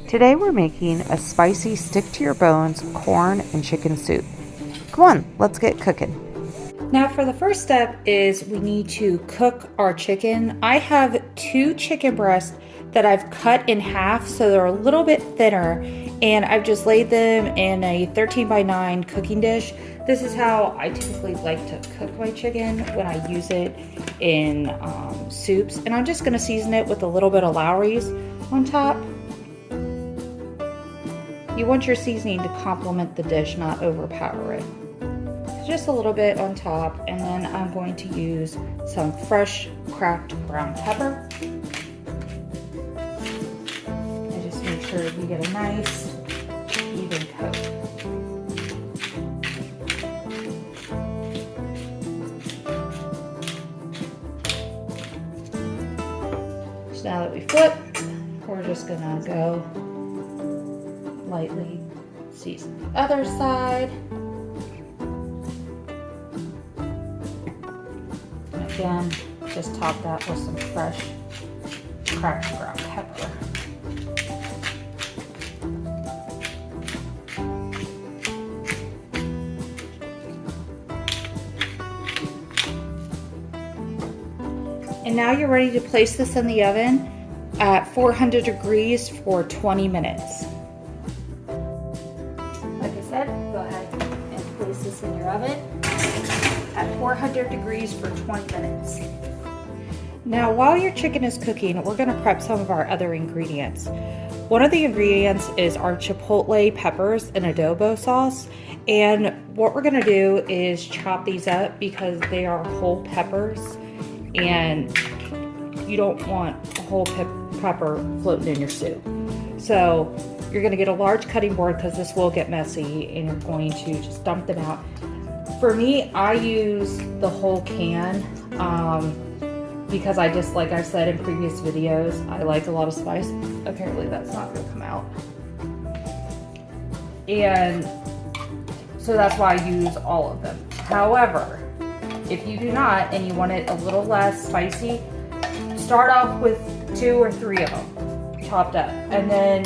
Today we're making a spicy stick to your bones corn and chicken soup. Come on, let's get cooking. Now for the first step is we need to cook our chicken. I have 2 chicken breasts that I've cut in half so they're a little bit thinner, and I've just laid them in a 13x9 cooking dish. This is how I typically like to cook my chicken when I use it in soups. And I'm just gonna season it with a little bit of Lowerys on top. You want your seasoning to complement the dish, not overpower it. Just a little bit on top, and then I'm going to use some fresh cracked brown pepper. And just make sure you get a nice even coat. So now that we flip, we're just gonna go lightly season the other side. Again, just top that with some fresh cracked brown pepper. And now you're ready to place this in the oven at 400 degrees for 20 minutes. Like I said, go ahead and place this in your oven at 400 degrees for 20 minutes. Now, while your chicken is cooking, we're gonna prep some of our other ingredients. One of the ingredients is our Chipotle peppers and adobo sauce. And what we're gonna do is chop these up because they are whole peppers and you don't want a whole pepper floating in your soup. So you're gonna get a large cutting board because this will get messy, and you're going to just dump them out. For me, I use the whole can because I just, like I've said in previous videos, I like a lot of spice. Apparently that's not gonna come out. And so that's why I use all of them. However, if you do not and you want it a little less spicy, start off with 2 or 3 of them chopped up. And then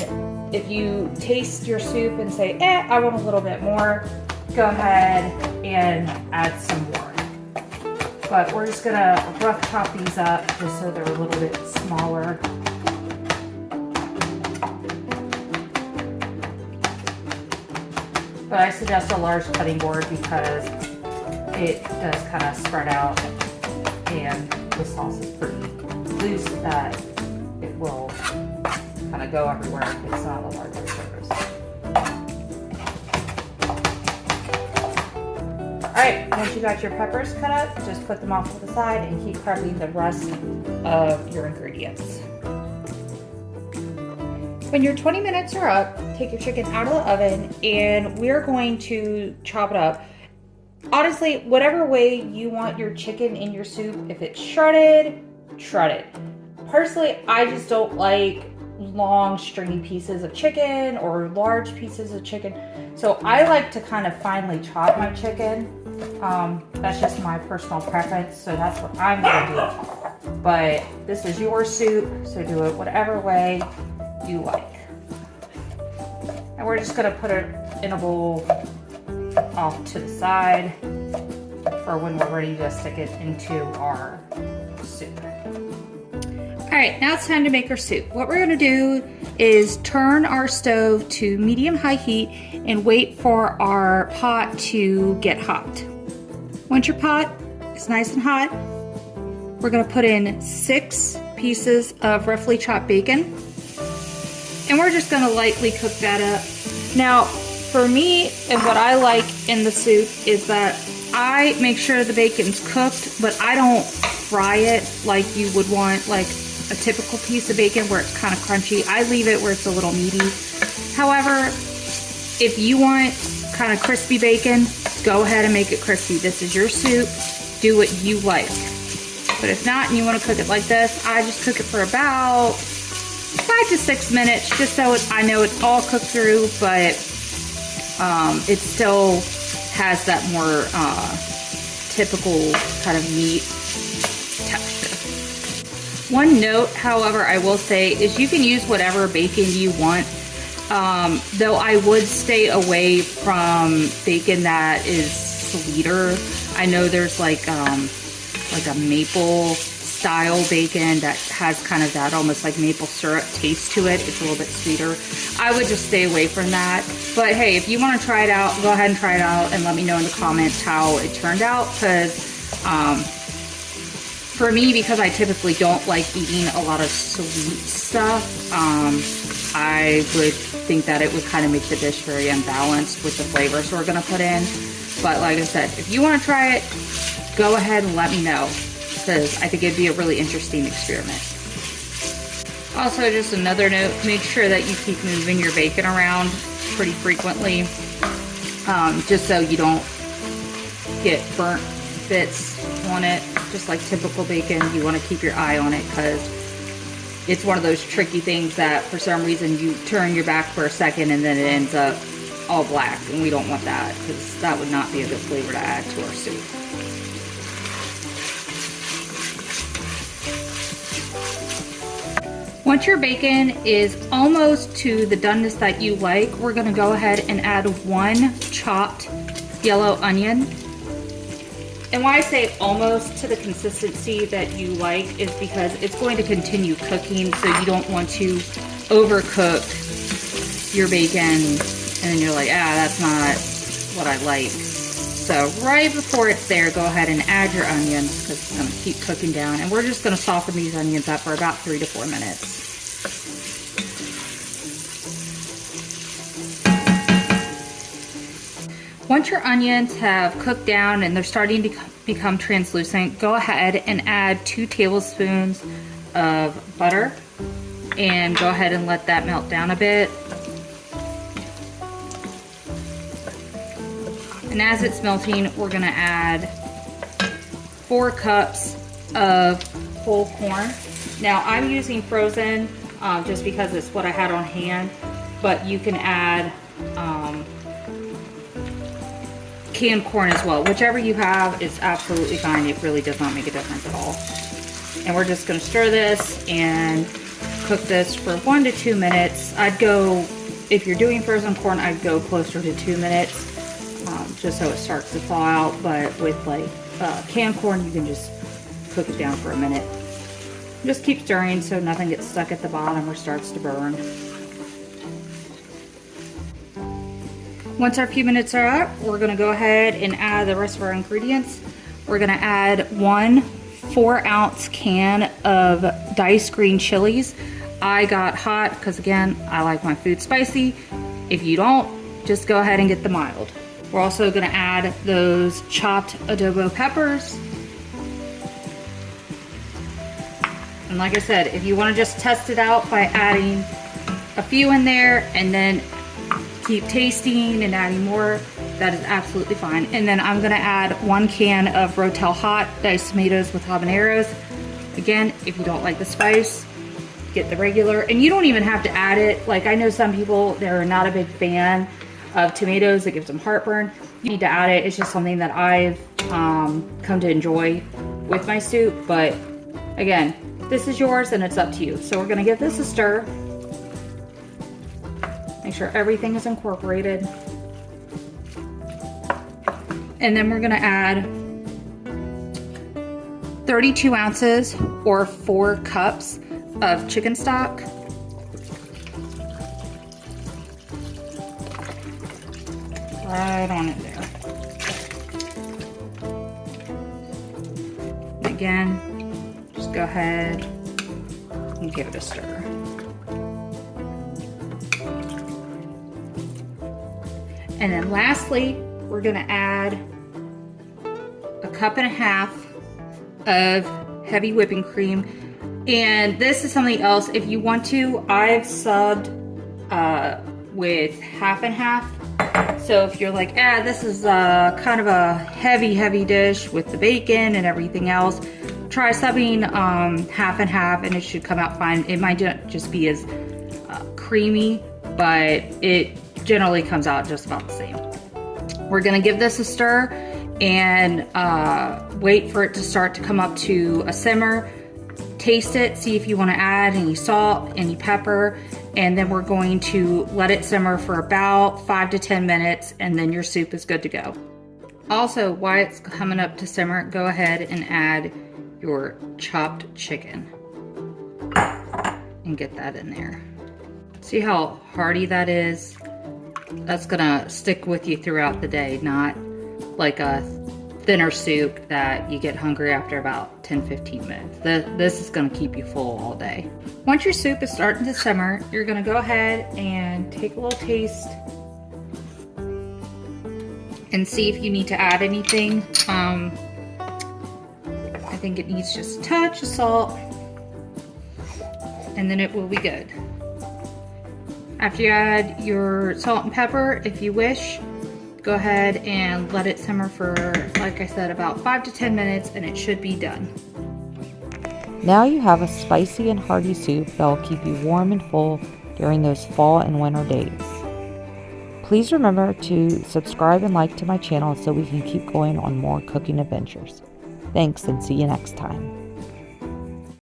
if you taste your soup and say, I want a little bit more, go ahead and add some more. But we're just gonna rough chop these up just so they're a little bit smaller. But I suggest a large cutting board because it does kind of spread out and the sauce is pretty loose that it will kind of go everywhere if it's not a larger surface. Alright, once you got your peppers cut up, just put them off to the side and keep prepping the rest of your ingredients. When your 20 minutes are up, take your chicken out of the oven and we're going to chop it up. Honestly, whatever way you want your chicken in your soup, if it's shredded, shred it. Personally, I just don't like long stringy pieces of chicken or large pieces of chicken. So I like to kind of finely chop my chicken. That's just my personal preference, so that's what I'm gonna do. But this is your soup, so do it whatever way you like. And we're just gonna put it in a bowl off to the side for when we're ready to stick it into our soup. All right, now it's time to make our soup. What we're gonna do is turn our stove to medium-high heat and wait for our pot to get hot. Once your pot is nice and hot, we're gonna put in 6 pieces of roughly chopped bacon, and we're just gonna lightly cook that up. Now, for me, and what I like in the soup is that I make sure the bacon's cooked, but I don't fry it like you would want like a typical piece of bacon where it's kind of crunchy. I leave it where it's a little meaty. However, if you want kind of crispy bacon, go ahead and make it crispy. This is your soup. Do what you like. But if not, and you want to cook it like this, I just cook it for about 5 to 6 minutes, just so I know it's all cooked through, but it still has that more typical kind of meat texture. One note, however, I will say is you can use whatever bacon you want. though I would stay away from bacon that is sweeter. I know there's like a maple style bacon that has kind of that almost like maple syrup taste to it. It's a little bit sweeter. I would just stay away from that. But hey, if you want to try it out, go ahead and try it out and let me know in the comments how it turned out, because for me, because I typically don't like eating a lot of sweet stuff, I would think that it would kind of make the dish very unbalanced with the flavors we're gonna put in. But like I said, if you want to try it, go ahead and let me know, because I think it'd be a really interesting experiment. Also, just another note, make sure that you keep moving your bacon around pretty frequently, just so you don't get burnt bits on it. Just like typical bacon, you want to keep your eye on it, because it's one of those tricky things that for some reason you turn your back for a second and then it ends up all black, and we don't want that, because that would not be a good flavor to add to our soup. Once your bacon is almost to the doneness that you like, we're going to go ahead and add 1 chopped yellow onion. And why I say almost to the consistency that you like is because it's going to continue cooking, so you don't want to overcook your bacon and then you're like, that's not what I like. So right before it's there, go ahead and add your onions, because it's going to keep cooking down. And we're just going to soften these onions up for about 3 to 4 minutes. Once your onions have cooked down and they're starting to become translucent, go ahead and add 2 tablespoons of butter and go ahead and let that melt down a bit. And as it's melting, we're gonna add 4 cups of whole corn. Now I'm using frozen just because it's what I had on hand, but you can add canned corn as well. Whichever you have is absolutely fine. It really does not make a difference at all. And we're just gonna stir this and cook this for 1 to 2 minutes. I'd go, if you're doing frozen corn, I'd go closer to 2 minutes, just so it starts to thaw out. But with like canned corn, you can just cook it down for a minute. Just keep stirring so nothing gets stuck at the bottom or starts to burn. Once our few minutes are up, we're gonna go ahead and add the rest of our ingredients. We're gonna add 1 4-ounce can of diced green chilies. I got hot because, again, I like my food spicy. If you don't, just go ahead and get the mild. We're also gonna add those chopped adobo peppers. And like I said, if you wanna just test it out by adding a few in there and then keep tasting and adding more, that is absolutely fine. And then I'm gonna add 1 can of Rotel hot diced tomatoes with habaneros. Again, if you don't like the spice, get the regular. And you don't even have to add it. Like, I know some people, they're not a big fan of tomatoes, it gives them heartburn. You need to add it. It's just something that I've come to enjoy with my soup. But again, this is yours and it's up to you. So we're gonna give this a stir. Make sure everything is incorporated. And then we're gonna add 32 ounces or 4 cups of chicken stock. Right on it there. And again, just go ahead and give it a stir. And then lastly, we're gonna add 1.5 cups of heavy whipping cream. And this is something else, if you want to, I've subbed with half and half. So if you're like, this is kind of a heavy dish with the bacon and everything else, try subbing half and half and it should come out fine. It might not just be as creamy, but it generally comes out just about the same. We're gonna give this a stir and wait for it to start to come up to a simmer. Taste it, see if you want to add any salt, any pepper, And then we're going to let it simmer for about 5 to 10 minutes, and then your soup is good to go. Also, while it's coming up to simmer, go ahead and add your chopped chicken and get that in there. See how hearty that is? That's gonna stick with you throughout the day, not like a thinner soup that you get hungry after about 10-15 minutes. This is gonna keep you full all day. Once your soup is starting to simmer, you're gonna go ahead and take a little taste and see if you need to add anything. I think it needs just a touch of salt, and then it will be good. After you add your salt and pepper, if you wish, go ahead and let it simmer for, like I said, about 5 to 10 minutes, and it should be done. Now you have a spicy and hearty soup that will keep you warm and full during those fall and winter days. Please remember to subscribe and like to my channel so we can keep going on more cooking adventures. Thanks, and see you next time.